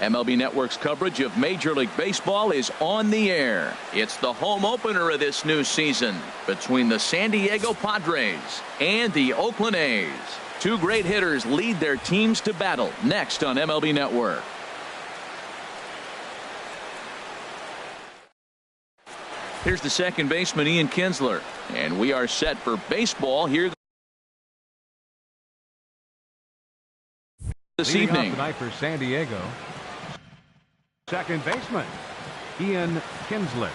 MLB Network's coverage of Major League Baseball is on the air. It's the home opener of this new season between the San Diego Padres and the Oakland A's. Two great hitters lead their teams to battle next on MLB Network. Here's the second baseman, Ian Kinsler, and we are set for baseball here this evening. Tonight for San Diego, second baseman Ian Kinsler.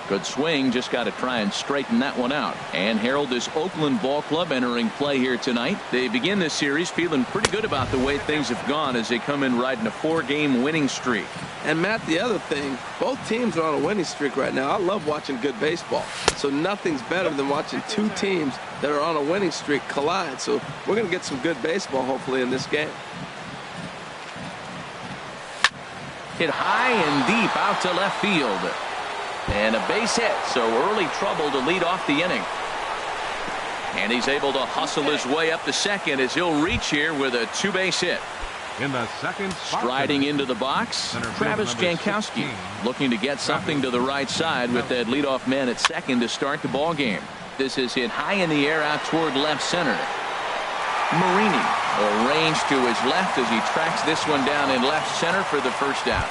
Good swing, just got to try and straighten that one out. And Harold, this Oakland ball club entering play here tonight. They begin this series feeling pretty good about the way things have gone as they come in riding a 4-game winning streak. And Matt, the other thing, both teams are on a winning streak right now. I love watching good baseball. So nothing's better than watching two teams that are on a winning streak collide. So we're going to get some good baseball hopefully in this game. Hit high and deep out to left field. And a base hit, so early trouble to lead off the inning. And he's able to hustle his way up to second as he'll reach here with a 2-base hit. In the second spot, striding into the box, Travis Jankowski looking to get something to the right side with that leadoff man at second to start the ball game. This is hit high in the air out toward left center. Marini arranged to his left as he tracks this one down in left center for the first out.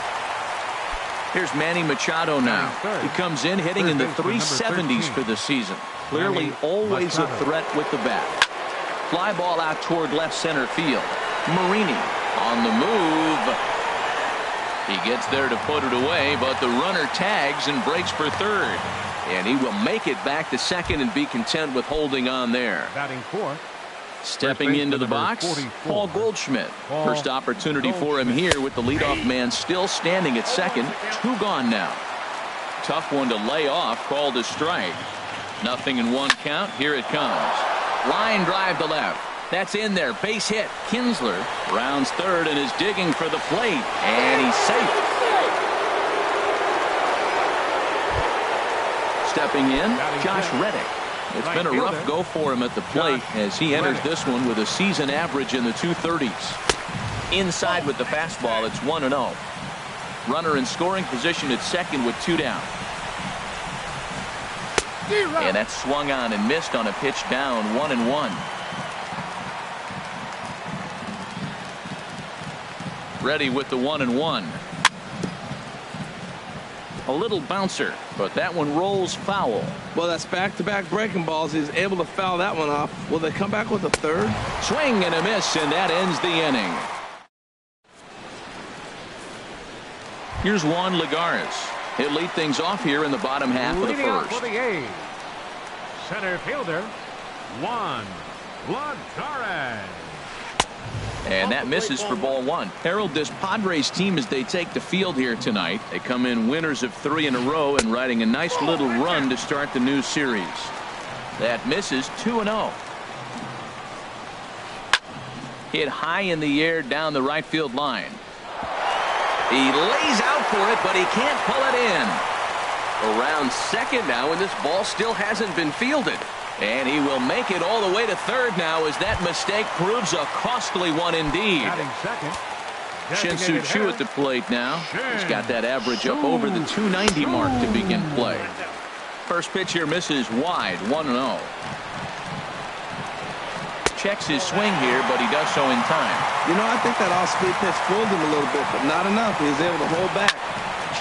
Here's Manny Machado now. He comes in hitting in the 370s for the season. Clearly always a threat with the bat. Fly ball out toward left center field. Marini on the move. He gets there to put it away, but the runner tags and breaks for third. And he will make it back to second and be content with holding on there. Batting fourth. Stepping into the box, 44. Paul Goldschmidt. First opportunity for him here with the leadoff man still standing at second. 2 gone now. Tough one to lay off, called a strike. Nothing in 1 count. Here it comes. Line drive to left. That's in there. Base hit. Kinsler rounds third and is digging for the plate. And he's safe. Stepping in, Josh Reddick. It's been a rough go for him at the plate as he enters this one with a season average in the 230s. Inside with the fastball, it's 1-0. Runner in scoring position at second with 2 down. And that's swung on and missed on a pitch down, 1-1. Ready with the 1-1. A little bouncer, but that one rolls foul. Well, that's back-to-back breaking balls. He's able to foul that one off. Will they come back with a third? Swing and a miss, and that ends the inning. Here's Juan Lagares. He'll lead things off here in the bottom half of the first. For the A's, center fielder Juan Lagares. And that misses for ball 1. Harold, this Padres team, as they take the field here tonight, they come in winners of 3 in a row and riding a nice little run to start the new series. That misses, 2-0. Hit high in the air down the right field line. He lays out for it, but he can't pull it in. Around second now, and this ball still hasn't been fielded. And he will make it all the way to third now as that mistake proves a costly one indeed. Shin-Soo Choo at the plate now. He's got that average up over the 290 mark to begin play. First pitch here misses wide, 1-0. Checks his swing here, but he does so in time. You know, I think that off-speed pitch fooled him a little bit, but not enough. He was able to hold back.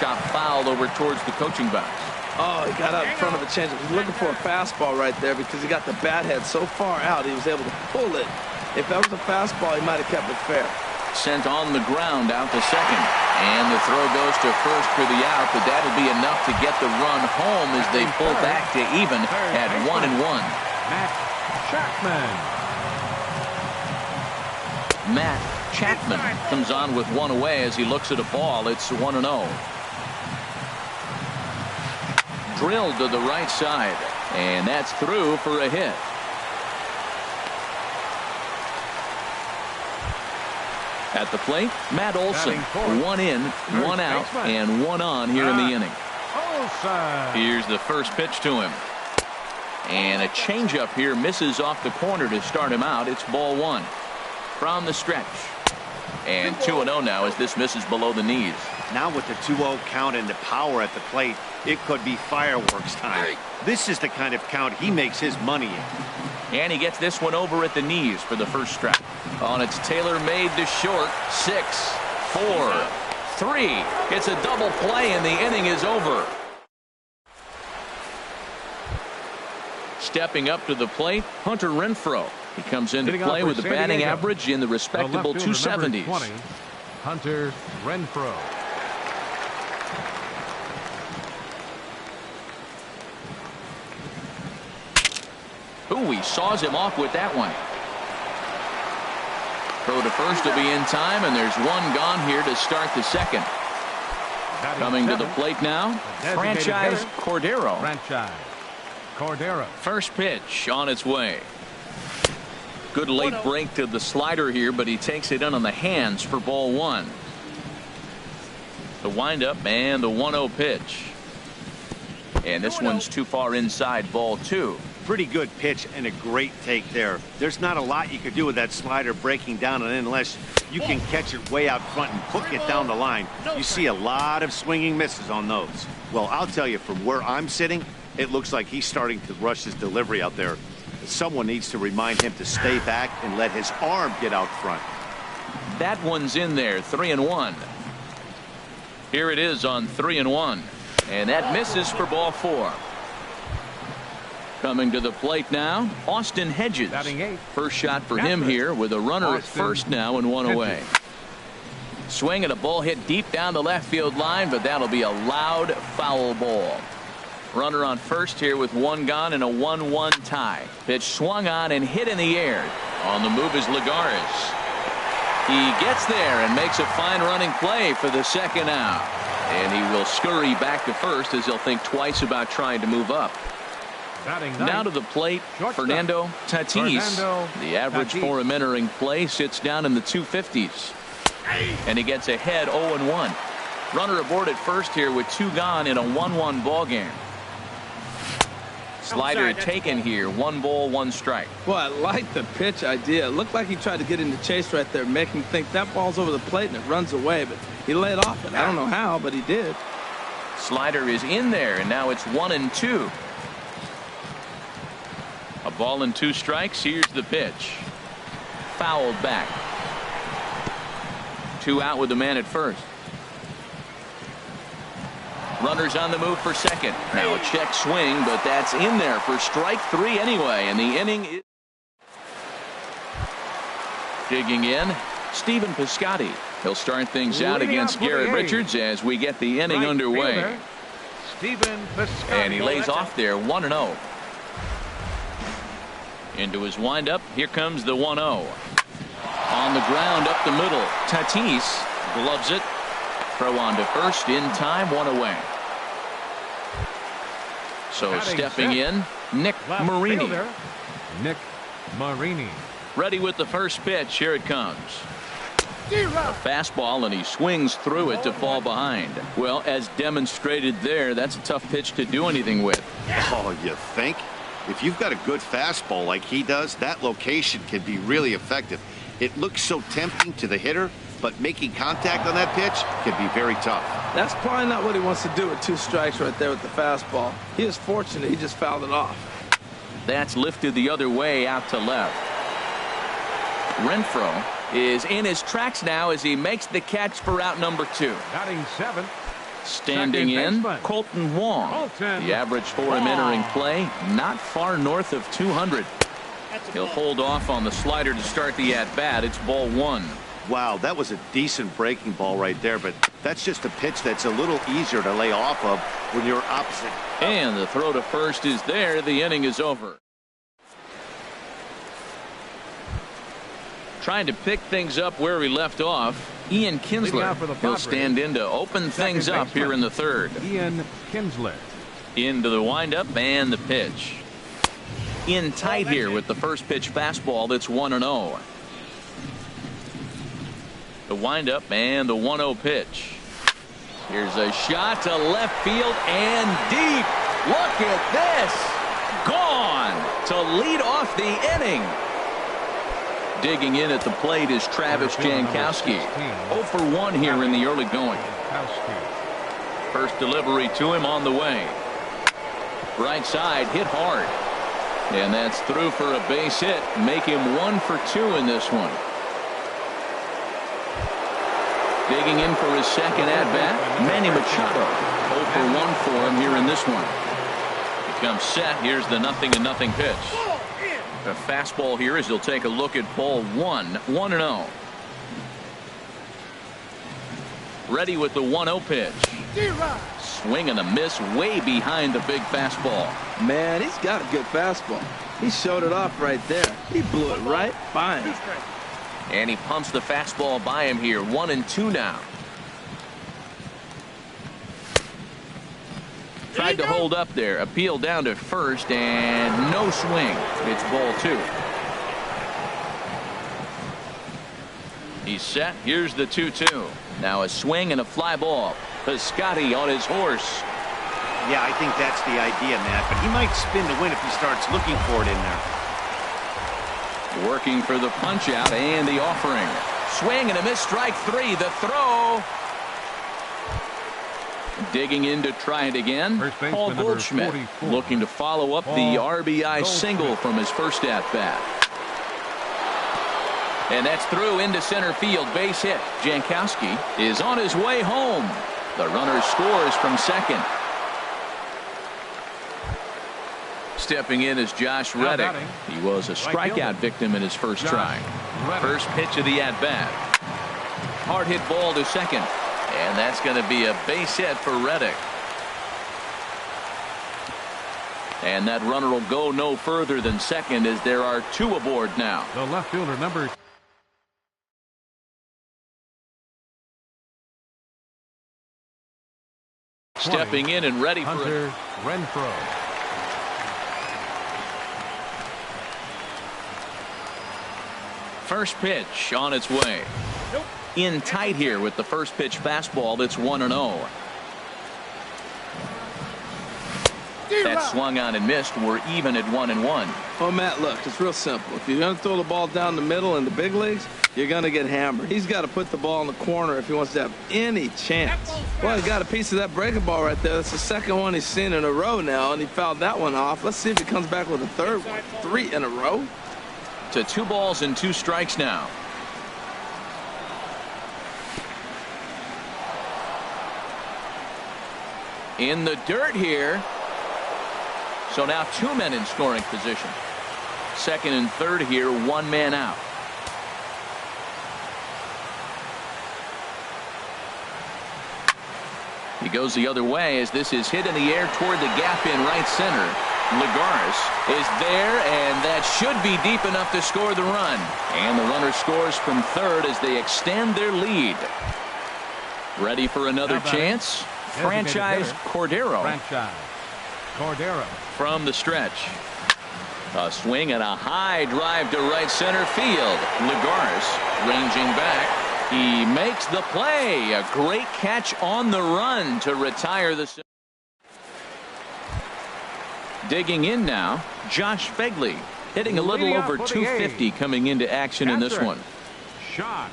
Chop fouled over towards the coaching box. Oh, he got out in front of a changeup. He's looking for a fastball right there because he got the bat head so far out he was able to pull it. If that was a fastball, he might have kept it fair. Sent on the ground out to second. And the throw goes to first for the out, but that'll be enough to get the run home as they pull back to even at 1-1. Matt Chapman. Matt Chapman comes on with 1 away as he looks at a ball. It's 1-0. Drilled to the right side, and that's through for a hit. At the plate, Matt Olson. 1 in, 1 out, and 1 on here in the inning. Here's the first pitch to him. And a changeup here misses off the corner to start him out. It's ball one from the stretch. And 2-0 now as this misses below the knees. Now with the 2-0 count and the power at the plate, it could be fireworks time. This is the kind of count he makes his money in. And he gets this one over at the knees for the first strike. On its tailor-made to short. 6, 4, 3. It's a double play and the inning is over. Stepping up to the plate, Hunter Renfroe. He comes into play with a batting average in the respectable 270s. 20, Hunter Renfroe. Ooh, he saws him off with that one. Throw to first will be in time, and there's one gone here to start the second. Coming to the plate now, Franchise Cordero. First pitch on its way. Good late break to the slider here, but he takes it in on the hands for ball one. The windup and the 1-0 pitch. And this one's too far inside, ball two. Pretty good pitch and a great take there. There's not a lot you could do with that slider breaking down, and unless you can catch it way out front and hook it down the line, you see a lot of swinging misses on those. Well, I'll tell you, from where I'm sitting, it looks like he's starting to rush his delivery out there. Someone needs to remind him to stay back and let his arm get out front. That one's in there, 3-1. Here it is on 3-1. And that misses for ball four. Coming to the plate now, Austin Hedges. First shot for him here with a runner at first now and one away. Swing and a ball hit deep down the left field line, but that'll be a loud foul ball. Runner on first here with one gone and a 1-1 tie. Pitch swung on and hit in the air. On the move is Lagares. He gets there and makes a fine running play for the second out. And he will scurry back to first as he'll think twice about trying to move up. Now to the plate, Fernando Tatis. The average for him entering play sits down in the 250s. And he gets ahead 0-1. Runner aboard at first here with two gone in a 1-1 ball game. Slider taken here, 1 ball, 1 strike. Well, I like the pitch idea. It looked like he tried to get into chase right there, make him think that ball's over the plate and it runs away, but he laid off it. I don't know how, but he did. Slider is in there, and now it's 1-2. A ball and 2 strikes. Here's the pitch. Fouled back. 2 out with the man at first. Runners on the move for second. Now a check swing, but that's in there for strike 3 anyway, and the inning is digging in. Stephen Piscotty. He'll start things out against Garrett Richards as we get the inning underway. And he lays off there, 1-0. Into his windup. Here comes the 1-0. On the ground up the middle. Tatis gloves it. Throw on to first in time, 1 away. So stepping in, Nick Marini. Ready with the first pitch. Here it comes. A fastball, and he swings through it to fall behind. Well, as demonstrated there, that's a tough pitch to do anything with. Oh, you think? If you've got a good fastball like he does, that location can be really effective. It looks so tempting to the hitter, but making contact on that pitch can be very tough. That's probably not what he wants to do with 2 strikes right there with the fastball. He is fortunate he just fouled it off. That's lifted the other way out to left. Renfroe is in his tracks now as he makes the catch for out number 2. Batting 7th. Standing in, Colton Wong. The average for him entering play, not far north of 200. He'll hold off on the slider to start the at-bat. It's ball 1. Wow, that was a decent breaking ball right there, but that's just a pitch that's a little easier to lay off of when you're opposite. And the throw to first is there. The inning is over. Trying to pick things up where we left off, Ian Kinsler. He'll stand in to open things up here in the third. Ian Kinsler. Into the windup and the pitch. In tight here with the first pitch fastball that's 1-0. The windup and the 1-0 pitch. Here's a shot to left field and deep. Look at this. Gone to lead off the inning. Digging in at the plate is Travis Jankowski. 0 for 1 here in the early going. First delivery to him on the way. Right side hit hard. And that's through for a base hit. Make him 1 for 2 in this one. Digging in for his second at-bat, Manny Machado. 0 for 1 for him here in this one. He comes set. Here's the 0-0 pitch. A fastball here as he'll take a look at ball 1. 1-0. Ready with the 1-0 pitch. Swing and a miss way behind the big fastball. Man, he's got a good fastball. He showed it off right there. He blew it right by him. And he pumps the fastball by him here. 1-2 now. Tried to hold up there. Appeal down to first and no swing. It's ball 2. He's set. Here's the 2-2. Now a swing and a fly ball. Piscotty on his horse. Yeah, I think that's the idea, Matt. But he might spin to win if he starts looking for it in there. Working for the punch out and the offering. Swing and a miss. Strike 3. The throw. Digging in to try it again. Paul Goldschmidt looking to follow up the RBI single from his first at bat. And that's through into center field. Base hit. Jankowski is on his way home. The runner scores from second. Stepping in is Josh Reddick. He was a strikeout victim in his first try. First pitch of the at bat. Hard hit ball to second. And that's going to be a base hit for Reddick. And that runner will go no further than second as there are 2 aboard now. The left fielder number. Stepping in and ready for it. Renfroe. First pitch on its way. In tight here with the first pitch fastball. That's 1-0. That swung on and missed. We're even at 1-1. Oh, Matt, look, it's real simple. If you're going to throw the ball down the middle in the big leagues, you're going to get hammered. He's got to put the ball in the corner if he wants to have any chance. Well, he got a piece of that breaking ball right there. That's the second one he's seen in a row now, and he fouled that one off. Let's see if he comes back with a third one. 3 in a row. To 2 balls and 2 strikes now. In the dirt here. So now 2 men in scoring position. Second and third here, 1 man out. He goes the other way as this is hit in the air toward the gap in right center. Lagares is there, and that should be deep enough to score the run. And the runner scores from third as they extend their lead. Ready for another chance? Franchise Cordero. From the stretch. A swing and a high drive to right center field. Lagares ranging back. He makes the play. A great catch on the run to retire the. Digging in now, Josh Fegley hitting a little over 250 coming into action in this one. Josh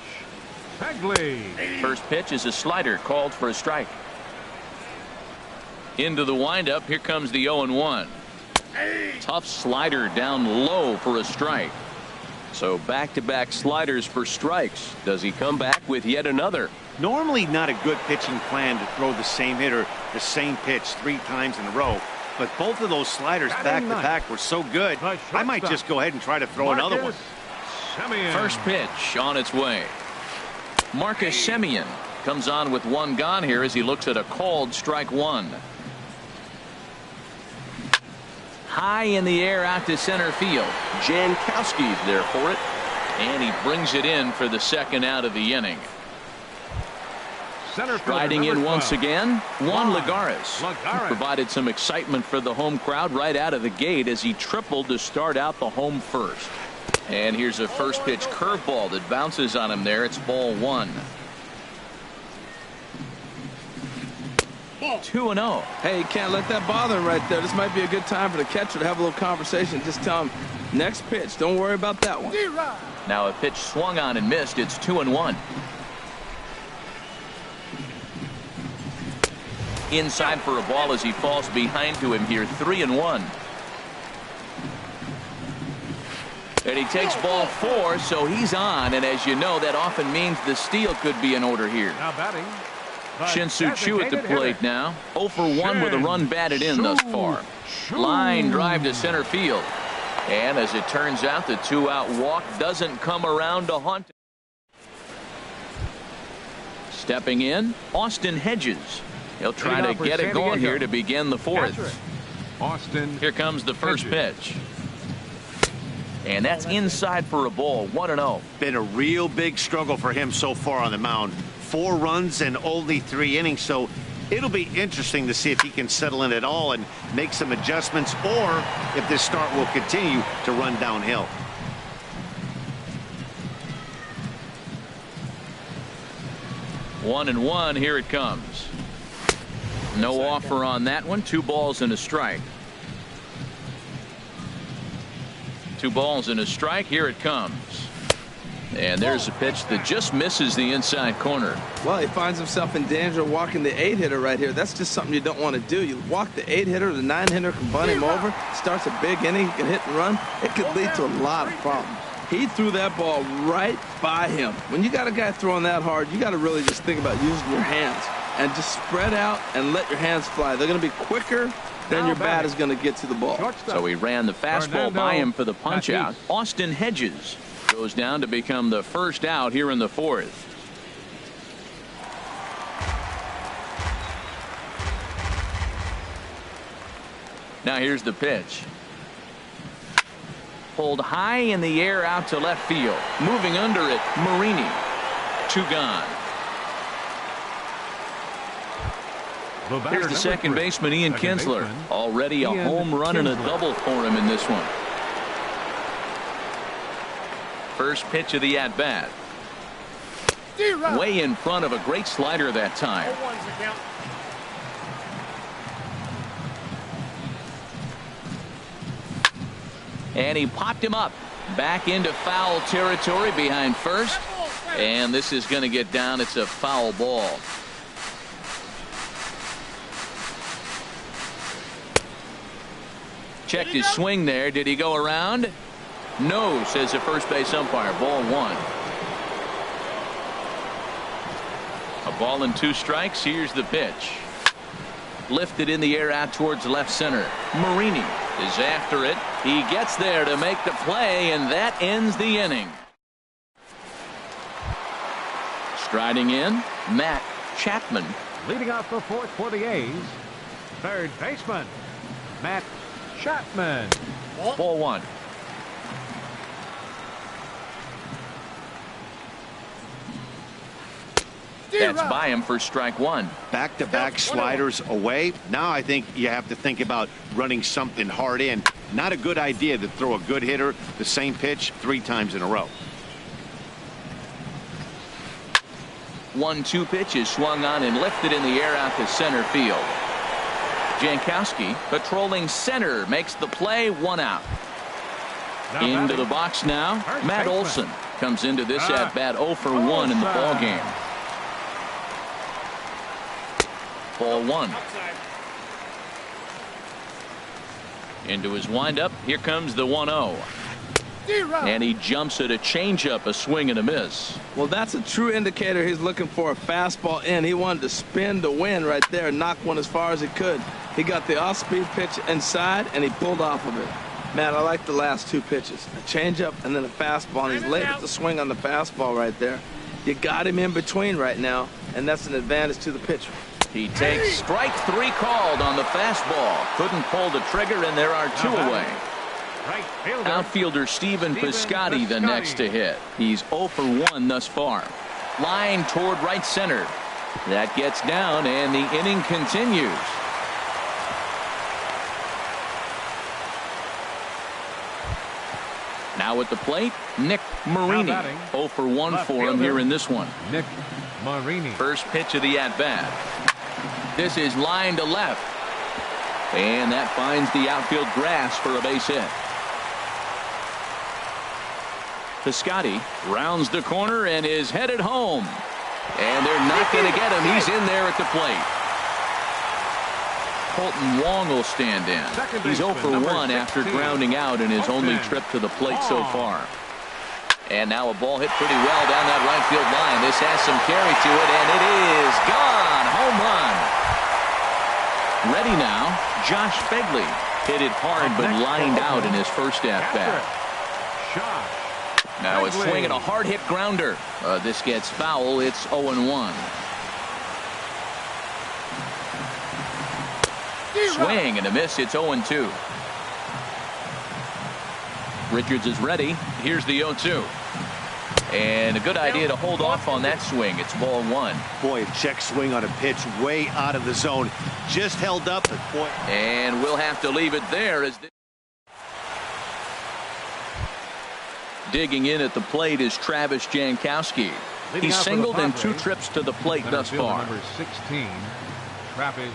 Fegley. First pitch is a slider called for a strike. Into the windup. Here comes the 0-1. Tough slider down low for a strike. So back-to-back sliders for strikes. Does he come back with yet another? Normally not a good pitching plan to throw the same hitter the same pitch 3 times in a row. But both of those sliders back-to-back were so good, I might just go ahead and try to throw another one. First pitch on its way. Marcus Semien comes on with 1 gone here as he looks at a called strike 1. High in the air out to center field. Jankowski's there for it. And he brings it in for the second out of the inning. Striding in once again, Juan Lagares. Provided some excitement for the home crowd right out of the gate as he tripled to start out the home first. And here's a first pitch curveball that bounces on him there. It's ball 1. 2-0. Hey, you can't let that bother him right there. This might be a good time for the catcher to have a little conversation. Just tell him, next pitch, don't worry about that one. Now a pitch swung on and missed. It's 2-1. Inside for a ball as he falls behind to him here. 3-1. And he takes ball 4, so he's on. And as you know, that often means the steal could be in order here. Now batting. Shin-Soo Choo at the plate now. 0 for 1 with a run batted in thus far. Line drive to center field. And as it turns out, the 2-out walk doesn't come around to haunt him. Stepping in, Austin Hedges. He'll try to get it going here to begin the 4th. Austin. Here comes the first pitch. And that's inside for a ball. 1-0. Been a real big struggle for him so far on the mound. 4 runs and only 3 innings, so it'll be interesting to see if he can settle in at all and make some adjustments, or if this start will continue to run downhill. One and one. Here it comes. No offer on that one. 2 balls and a strike. 2 balls and a strike. Here it comes. And there's a pitch that just misses the inside corner. Well, he finds himself in danger of walking the 8-hitter right here. That's just something you don't want to do. You walk the 8-hitter, the 9-hitter can bunt him over. Starts a big inning, he can hit and run. It could lead to a lot of problems. He threw that ball right by him. When you got a guy throwing that hard, you got to really just think about using your hands and just spread out and let your hands fly. They're going to be quicker than your bat is going to get to the ball. So he ran the fastball by him for the punch out. Austin Hedges goes down to become the first out here in the 4th. Now here's the pitch. Pulled high in the air out to left field. Moving under it, Marini. 2 gone. Here's the second baseman, Ian Kinsler. Already a home run and a double for him in this one. First pitch of the at-bat. Way in front of a great slider that time. And he popped him up. Back into foul territory behind first. And this is going to get down. It's a foul ball. Checked his swing there. Did he go around? No, says the first base umpire. Ball 1. A ball and 2 strikes. Here's the pitch. Lifted in the air out towards left center. Marini is after it. He gets there to make the play, and that ends the inning. Striding in, Matt Chapman. Leading off the 4th for the A's, third baseman, Matt Chapman. Ball 1. That's by him for strike 1. Back-to-back sliders away. Now I think you have to think about running something hard in. Not a good idea to throw a good hitter the same pitch 3 times in a row. 1-2 pitch is swung on and lifted in the air out to center field. Jankowski patrolling center makes the play. 1 out. Into the box now. Matt Olson comes into this at bat 0 for 1 in the ball game. Ball 1. Into his windup. Here comes the 1-0. And he jumps at a changeup, a swing and a miss. Well, that's a true indicator he's looking for a fastball in. He wanted to spin to win right there, knock one as far as he could. He got the off-speed pitch inside, and he pulled off of it. Man, I like the last 2 pitches. A changeup and then a fastball, and he's late with the swing on the fastball right there. You got him in between right now, and that's an advantage to the pitcher. He takes strike 3 called on the fastball. Couldn't pull the trigger, and there are 2 away. Outfielder Stephen Piscotty the next to hit. He's 0 for 1 thus far. Line toward right center. That gets down, and the inning continues. Now at the plate, Nick Marini. 0 for 1 for him here in this one. Nick Marini. First pitch of the at-bat. This is line to left. And that finds the outfield grass for a base hit. Piscotty rounds the corner and is headed home. And they're not going to get him. He's in there at the plate. Colton Wong will stand in. He's 0 for 1 after grounding out in his only trip to the plate so far. And now a ball hit pretty well down that right field line. This has some carry to it, and it is gone. Home run. Ready now, Josh Begley. Hit it hard but lined out in his first at-bat. Now a swing and a hard-hit grounder. This gets foul. It's 0-1. Swing and a miss. It's 0-2. Richards is ready. Here's the 0-2. And a good idea to hold off on that swing. It's ball 1. Boy, a check swing on a pitch way out of the zone. Just held up. And we'll have to leave it there. As digging in at the plate is Travis Jankowski. He's singled in 2 trips to the plate thus far. Number 16, Travis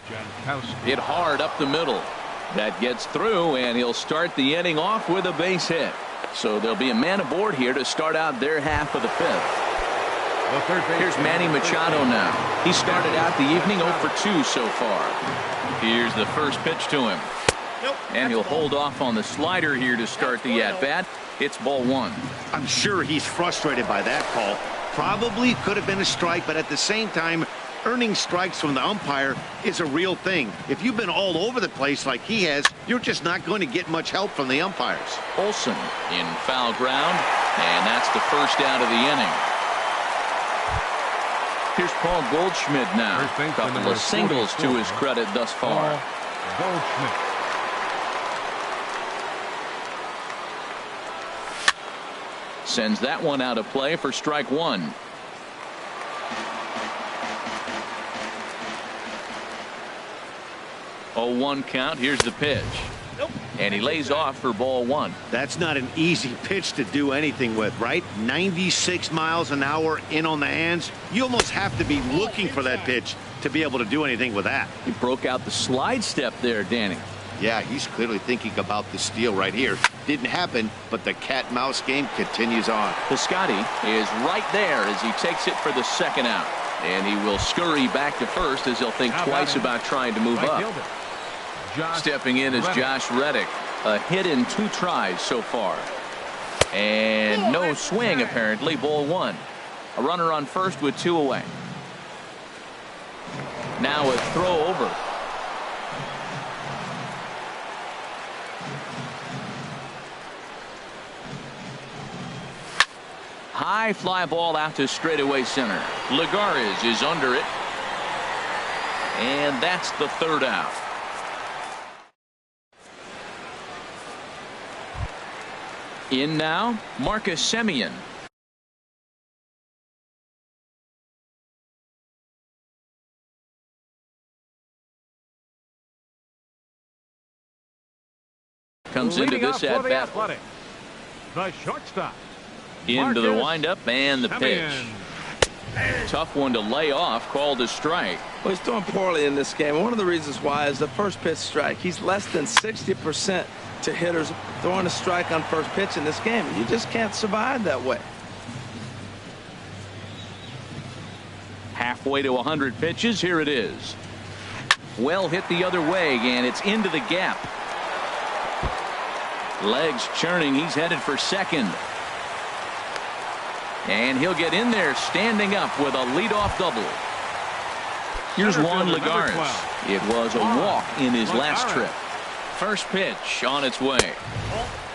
Jankowski. Hit hard up the middle. That gets through, and he'll start the inning off with a base hit. So there'll be a man aboard here to start out their half of the 5th. Here's Manny Machado now. He started out the evening 0 for 2 so far. Here's the first pitch to him. And he'll hold off on the slider here to start the at-bat. It's ball 1. I'm sure he's frustrated by that call. Probably could have been a strike, but at the same time, earning strikes from the umpire is a real thing. If you've been all over the place like he has, you're just not going to get much help from the umpires. Olsen in foul ground, and that's the first out of the inning. Here's Paul Goldschmidt now. A couple of singles to his credit thus far. Goldschmidt. Sends that one out of play for strike 1. Oh, 1 count. Here's the pitch. And he lays off for ball 1. That's not an easy pitch to do anything with, right? 96 miles an hour in on the hands. You almost have to be looking for that pitch to be able to do anything with that. He broke out the slide step there, Danny. Yeah, he's clearly thinking about the steal right here. Didn't happen, but the cat-mouse game continues on. Piscotty is right there as he takes it for the 2nd out. And he will scurry back to first as he'll think twice about trying to move up. Stepping in is Josh Reddick. A hit in 2 tries so far. And no swing apparently. Ball 1. A runner on first with 2 away. Now a throw over. High fly ball out to straightaway center. Lagares is under it. And that's the 3rd out. In now, Marcus Semien. Comes into this at bat. The shortstop. Into the windup and the pitch. Tough one to lay off, called a strike. Well, he's doing poorly in this game. One of the reasons why is the first pitch strike. He's less than 60% to hitters throwing a strike on first pitch in this game. You just can't survive that way. Halfway to 100 pitches. Here it is. Well hit the other way, and it's into the gap. Legs churning. He's headed for second. And he'll get in there standing up with a leadoff double. Here's Juan Lagares. It was a walk in his last trip. First pitch on its way.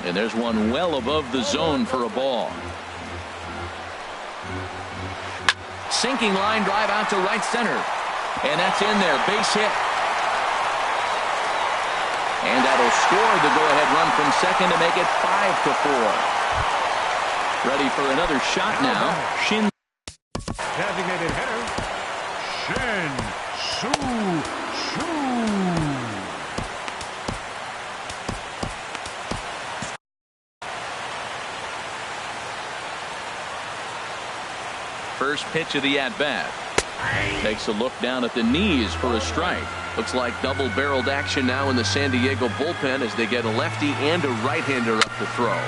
And there's one well above the zone for a ball. Sinking line drive out to right center. And that's in there. Base hit. And that'll score the go-ahead run from second to make it 5-4. Ready for another shot now. Shin. Designated hitter. Shin Soo. First pitch of the at-bat. Takes a look down at the knees for a strike. Looks like double-barreled action now in the San Diego bullpen as they get a lefty and a right-hander up to throw.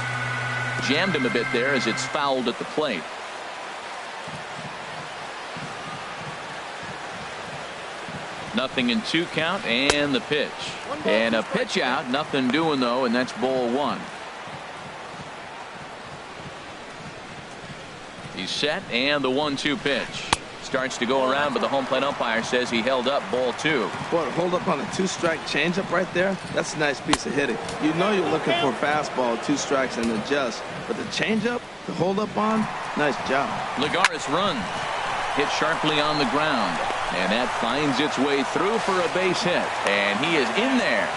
Jammed him a bit there as it's fouled at the plate. Nothing in 2 count, and the pitch. And a pitch out, nothing doing though, and that's ball 1. He's set, and the 1-2 pitch. Starts to go around, but the home plate umpire says he held up ball 2. What, hold up on a 2-strike changeup right there? That's a nice piece of hitting. You know you're looking for a fastball, 2 strikes and adjust. But the changeup, the hold up on, nice job. Lagares runs. Hit sharply on the ground. And that finds its way through for a base hit. And he is in there.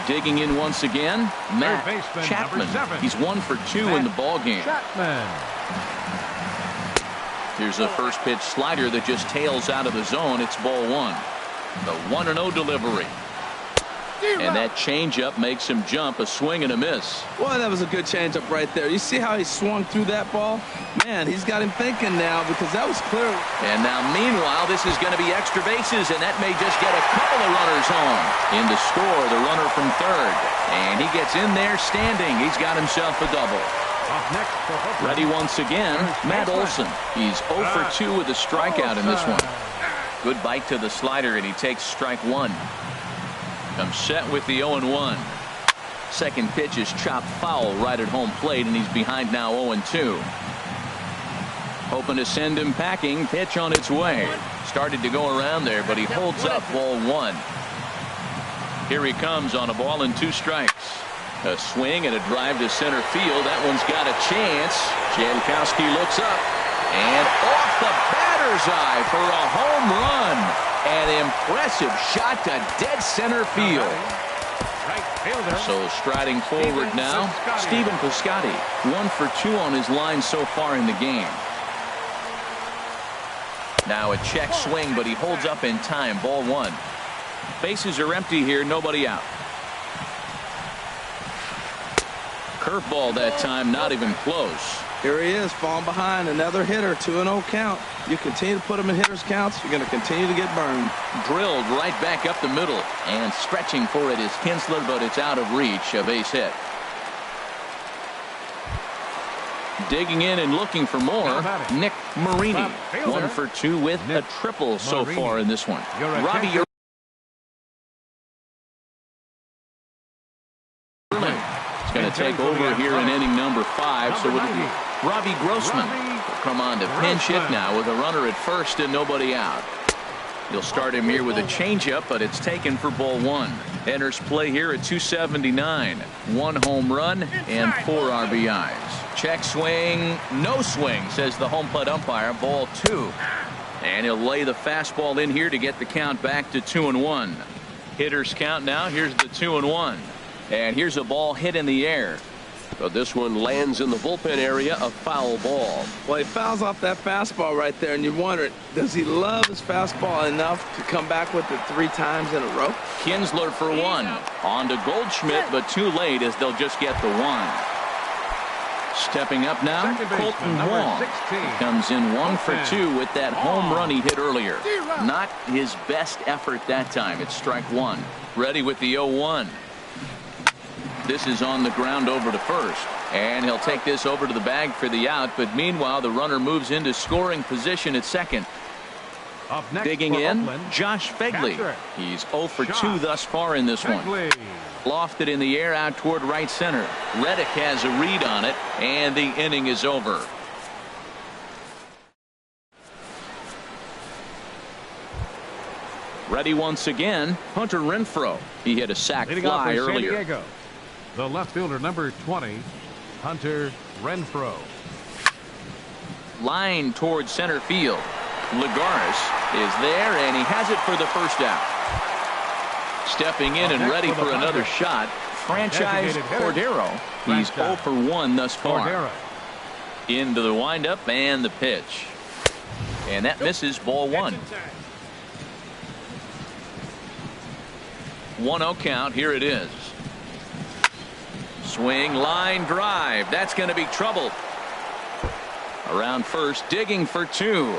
Digging in once again, Matt Chapman. He's 1 for 2 in the ball game. Here's a first pitch slider that just tails out of the zone. It's ball 1. The 1-0 delivery. And that changeup makes him jump, a swing and a miss. Well, that was a good changeup right there. You see how he swung through that ball? Man, he's got him thinking now because that was clear. And now, meanwhile, this is going to be extra bases, and that may just get a couple of runners home. In to score, the runner from third. And he gets in there standing. He's got himself a double. Ready once again, Matt Olson. He's 0 for 2 with a strikeout in this one. Good bite to the slider, and he takes strike 1. Comes set with the 0-1. Second pitch is chopped foul right at home plate, and he's behind now 0-2. Hoping to send him packing. Pitch on its way. Started to go around there, but he holds up ball 1. Here he comes on a ball and 2 strikes. A swing and a drive to center field. That one's got a chance. Jankowski looks up and off the batter's eye for a home run. An impressive shot to dead center field. So striding forward now, Stephen Piscotty. 1 for 2 on his line so far in the game. Now a check swing, but he holds up in time. Ball 1. Bases are empty here. Nobody out. Curveball that time, not even close. Here he is, falling behind. Another hitter, 2-0 count. You continue to put him in hitters counts, you're going to continue to get burned. Drilled right back up the middle, and stretching for it is Kinsler, but it's out of reach. A base hit. Digging in and looking for more, Nick Marini. 1 for 2 with a triple so far in this one. Robbie, you're going to take over here in inning number 5. So it'll be Robbie Grossman will come on to pinch hit now with a runner at first and nobody out. You'll start him here with a changeup, but it's taken for ball 1. Enters play here at 279. 1 home run and 4 RBIs. Check swing, no swing, says the home plate umpire. Ball 2. And he'll lay the fastball in here to get the count back to 2-1. Hitters count now. Here's the 2-1. And here's a ball hit in the air. But this one lands in the bullpen area, a foul ball. Well, he fouls off that fastball right there, and you wonder, does he love his fastball enough to come back with it 3 times in a row? Kinsler for 1. On to Goldschmidt, but too late as they'll just get the 1. Stepping up now, Colton Wong. Comes in 1 for 2 with that home run he hit earlier. Not his best effort that time. It's strike 1. Ready with the 0-1. This is on the ground over to first, and he'll take this over to the bag for the out. But meanwhile, the runner moves into scoring position at second. Digging in, Josh Fegley. He's 0 for 2 thus far in this one. Lofted in the air out toward right center. Reddick has a read on it, and the inning is over. Ready once again, Hunter Renfroe. He hit a sac fly earlier. The left fielder, number 20, Hunter Renfroe. Line towards center field. Lagares is there, and he has it for the first out. Stepping in and ready for another shot, Franchise Cordero. He's 0 for 1 thus far. Into the windup and the pitch. And that misses. Ball 1. 1-0 count. Here it is. Swing, line drive. That's going to be trouble. Around first, digging for two.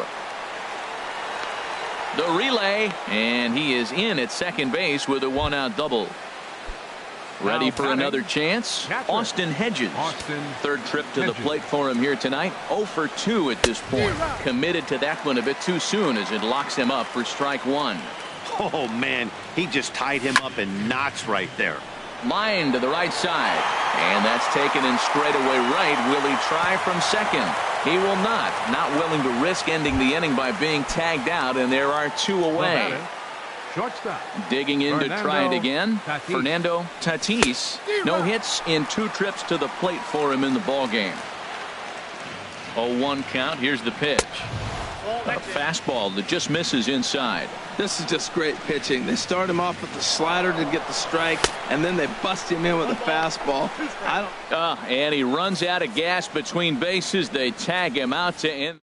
The relay, and he is in at second base with a one-out double. Ready for another chance? Austin Hedges. Third trip to the plate for him here tonight. 0 for 2 at this point. Committed to that one a bit too soon as it locks him up for strike one. Oh, man, he just tied him up in knots right there. Line to the right side, and that's taken in straightaway right. Will he try from second? He will not willing to risk ending the inning by being tagged out, and there are two away. Shortstop. Digging in to try it again. Fernando Tatis. No hits in 2 trips to the plate for him in the ball game. 0-1 count. Here's the pitch. A fastball that just misses inside. This is just great pitching. They start him off with the slider to get the strike, and then they bust him in with a fastball. And he runs out of gas between bases. They tag him out to end.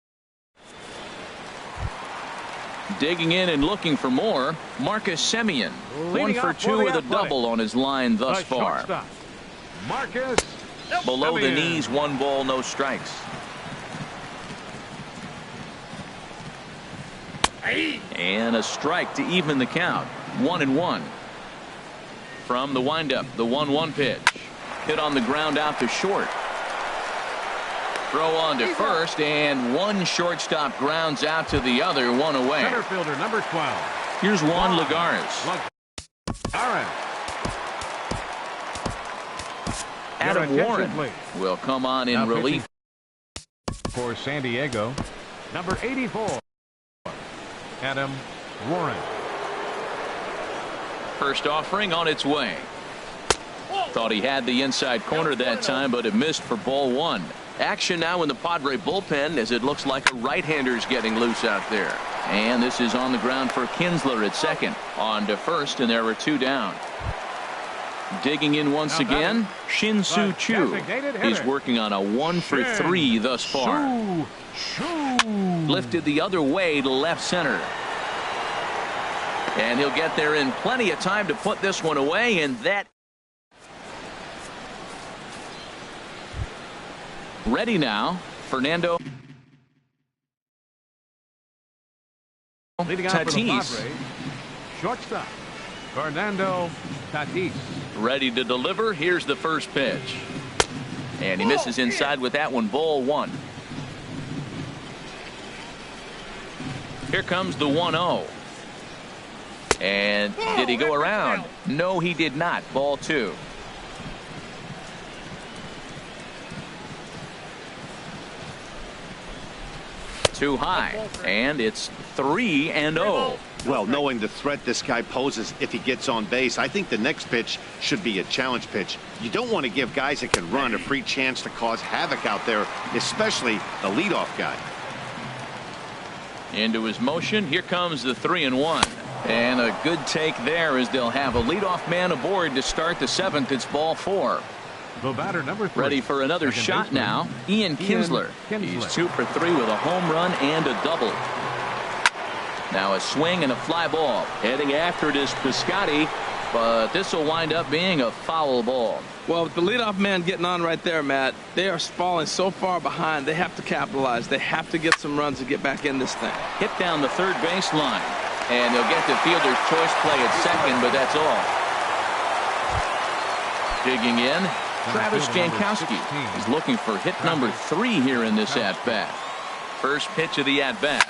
Digging in and looking for more. Marcus Semien. 1 for 2 with a double on his line thus far. Marcus Below the Semien. knees, 1 ball, no strikes. And a strike to even the count. 1-1. From the windup, the 1-1 pitch. Hit on the ground out to short. Throw on to first, and one shortstop grounds out to the other, 1 away. Center fielder number 12. Here's Juan Lagares. Adam Warren will come on in relief for San Diego. Number 84. Adam Warren. First offering on its way. Thought he had the inside corner that time, but it missed for ball 1. Action now in the Padre bullpen as it looks like a right-hander's getting loose out there. And this is on the ground for Kinsler at second. On to first, and there were 2 down. Digging in once again, Shin-Soo Choo. He's working on a 1 for 3 thus far. Lifted the other way to left center. And he'll get there in plenty of time to put this one away, and that. Ready now, Fernando Tatis. Shortstop, Fernando Tatis. Ready to deliver. Here's the first pitch. And he misses inside with that one, ball 1. Here comes the 1-0. And did he go around? No, he did not. Ball 2. Too high, and it's 3-0. Well, knowing the threat this guy poses if he gets on base, I think the next pitch should be a challenge pitch. You don't want to give guys that can run a free chance to cause havoc out there, especially the leadoff guy. Into his motion. Here comes the 3-1. And a good take there as they'll have a leadoff man aboard to start the 7th. It's ball 4. The batter number 3. Ready for another shot now. Ian Kinsler. He's 2 for 3 with a home run and a double. Now a swing and a fly ball. Heading after it is Piscotty, but this will wind up being a foul ball. Well, with the leadoff man getting on right there, Matt, they are falling so far behind. They have to capitalize. They have to get some runs to get back in this thing. Hit down the third baseline, and they'll get the fielder's choice play at second, but that's all. Digging in, Travis Jankowski is looking for hit number 3 here in this at-bat. First pitch of the at-bat.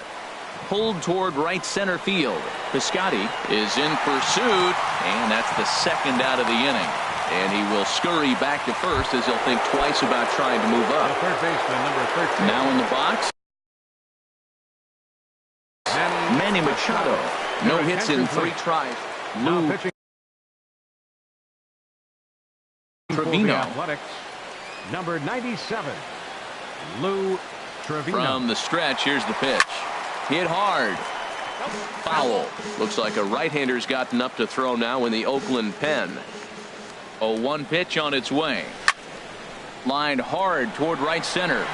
Pulled toward right center field. Piscotty is in pursuit, and that's the 2nd out of the inning. And he will scurry back to first as he'll think twice about trying to move up. Third baseman number 13. Now in the box, Manny Machado. No hits in 3 tries. Lou Trevino. Number 97. Lou Trevino. From the stretch, here's the pitch. Hit hard. Foul. Looks like a right-hander's gotten up to throw now in the Oakland pen. 0-1 pitch on its way. Lined hard toward right center.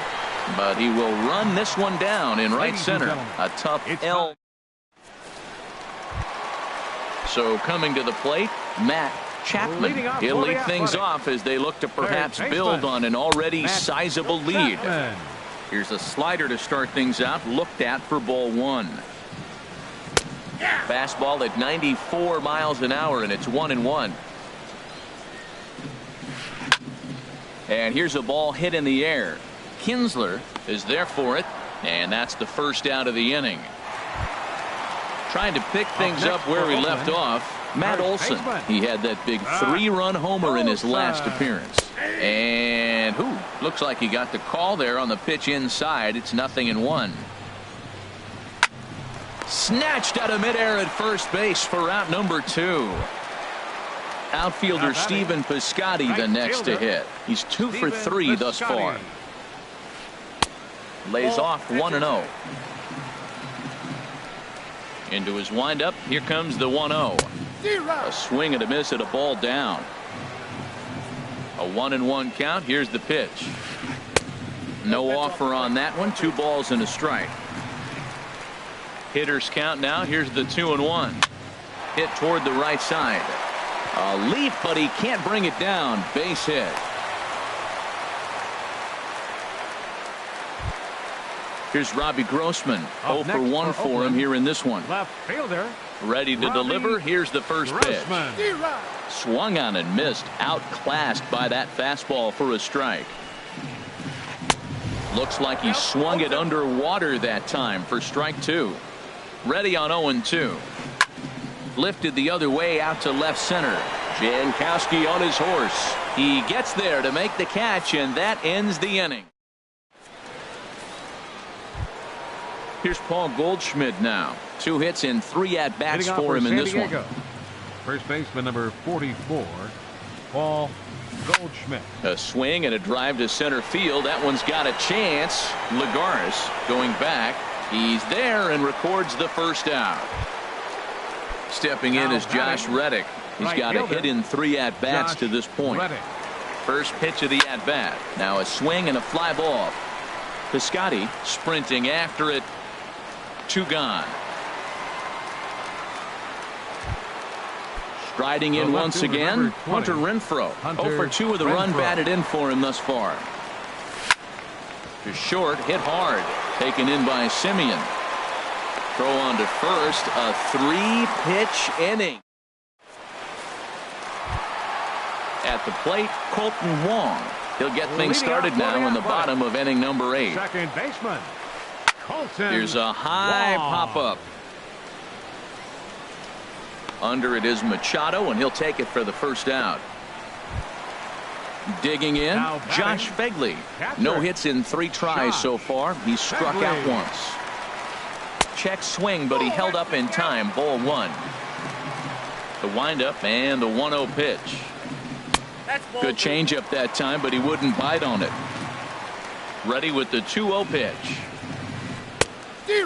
But he will run this one down in right center. A tough L. So coming to the plate, Matt Chapman. He'll lead things off as they look to perhaps build on an already sizable lead. Here's a slider to start things out, looked at for ball one. Fastball at 94 miles an hour, and it's 1-1. And here's a ball hit in the air. Kinsler is there for it, and that's the first out of the inning. Trying to pick things up where we left off, Matt Olson. He had that big 3-run homer in his last appearance. And looks like he got the call there on the pitch inside. It's 0-1. Snatched out of midair at first base for out number 2. Outfielder Stephen Piscotty the next to hit. He's 2 for 3 thus far. Lays off 1-0. Into his windup. Here comes the 1-0. A swing and a miss at a ball down. A 1-1 count. Here's the pitch. No offer on that one. 2 balls and a strike. Hitters count now. Here's the 2-1. Hit toward the right side. A leap, but he can't bring it down. Base hit. Here's Robbie Grossman. 0 for 1 for him here in this one. Left fielder. Ready to deliver. Here's the first pitch. Swung on and missed. Outclassed by that fastball for a strike. Looks like he swung it underwater that time for strike 2. Ready on 0-2. Lifted the other way out to left center. Jankowski on his horse. He gets there to make the catch, and that ends the inning. Here's Paul Goldschmidt now. 2 hits and 3 at-bats for him in this one. First baseman number 44, Paul Goldschmidt. A swing and a drive to center field. That one's got a chance. Lagares going back. He's there and records the first out. Stepping in is Josh Reddick. He's got a hit in 3 at-bats to this point. First pitch of the at-bat. Now a swing and a fly ball. Piscotty sprinting after it. 2 gone. Striding in once again, Hunter Renfroe. 0 for 2 with a run batted in for him thus far. To short, hit hard. Taken in by Simeon. Throw on to first. A 3-pitch inning. At the plate, Colton Wong. He'll get things started now in the bottom of inning number 8. Second baseman, Colton. Here's a high pop-up. Under it is Machado, and he'll take it for the first out. Digging in, Josh Fegley. No hits in 3 tries so far. He's struck out once. Check swing, but he held up in time. Ball 1. The windup and the 1-0 pitch. Good changeup that time, but he wouldn't bite on it. Ready with the 2-0 pitch.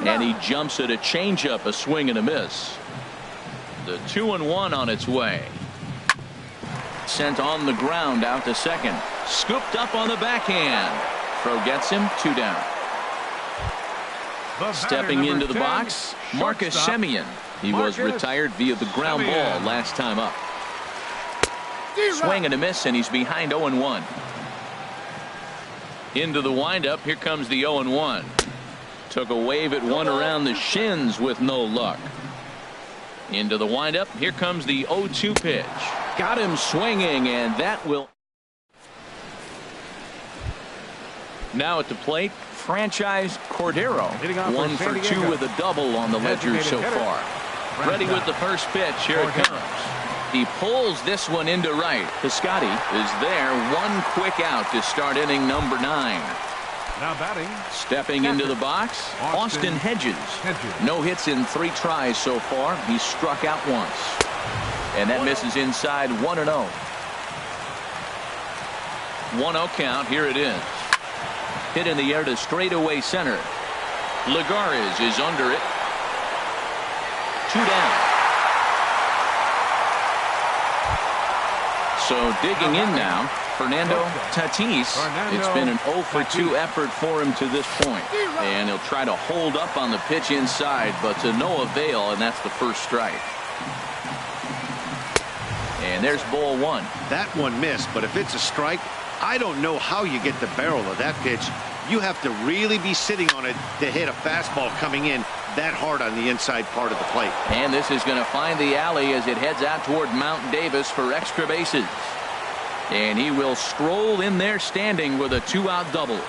And he jumps at a changeup, a swing and a miss. The 2-1 on its way. Sent on the ground out to second. Scooped up on the backhand. Throw gets him. 2 down. Stepping into the box, Marcus Semien. He was retired via the ground ball last time up. Swing and a miss, and he's behind 0-1. Into the windup. Here comes the 0-1. Took a wave at one around the shins with no luck. Into the windup. Here comes the 0-2 pitch. Got him swinging, and that will. Now at the plate, Franchise Cordero. 1 for 2 with a double on the ledger so far. Ready with the first pitch. Here it comes. He pulls this one into right. Piscotty is there. 1 quick out to start inning number 9. Now batting. Stepping into the box, Austin Hedges. No hits in 3 tries so far. He's struck out once. And that misses inside. 1-0. 1-0 count. Here it is. Hit in the air to straightaway center. Lagares is under it. 2 down. So digging in now, Fernando Tatis. It's been an 0 for 2 effort for him to this point. And he'll try to hold up on the pitch inside, but to no avail, and that's the first strike. And there's ball 1. That one missed, but if it's a strike, I don't know how you get the barrel of that pitch You have to really be sitting on it to hit a fastball coming in that hard on the inside part of the plate. And this is going to find the alley as it heads out toward Mount Davis for extra bases. And he will stroll in there standing with a 2-out double.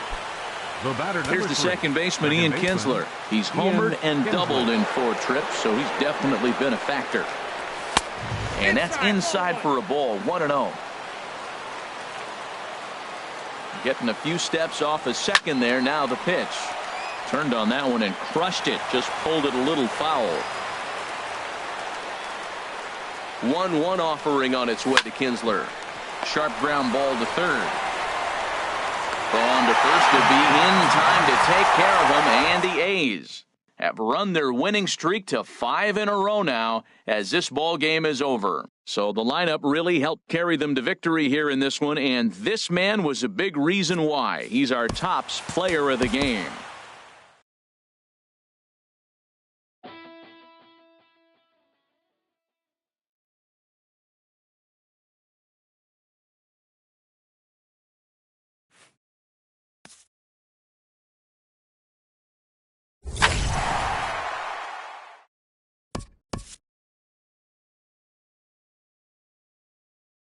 Here's the second baseman, Ian Kinsler. He's homered and doubled in 4 trips, so he's definitely been a factor. And that's inside for a ball, 1-0. Getting a few steps off a second there. Now the pitch. Turned on that one and crushed it. Just pulled it a little foul. 1-1 offering on its way to Kinsler. Sharp ground ball to third. On to first to be in time to take care of him, and the A's have run their winning streak to 5 in a row now as this ball game is over. So the lineup really helped carry them to victory here in this one, and this man was a big reason why. He's our tops player of the game.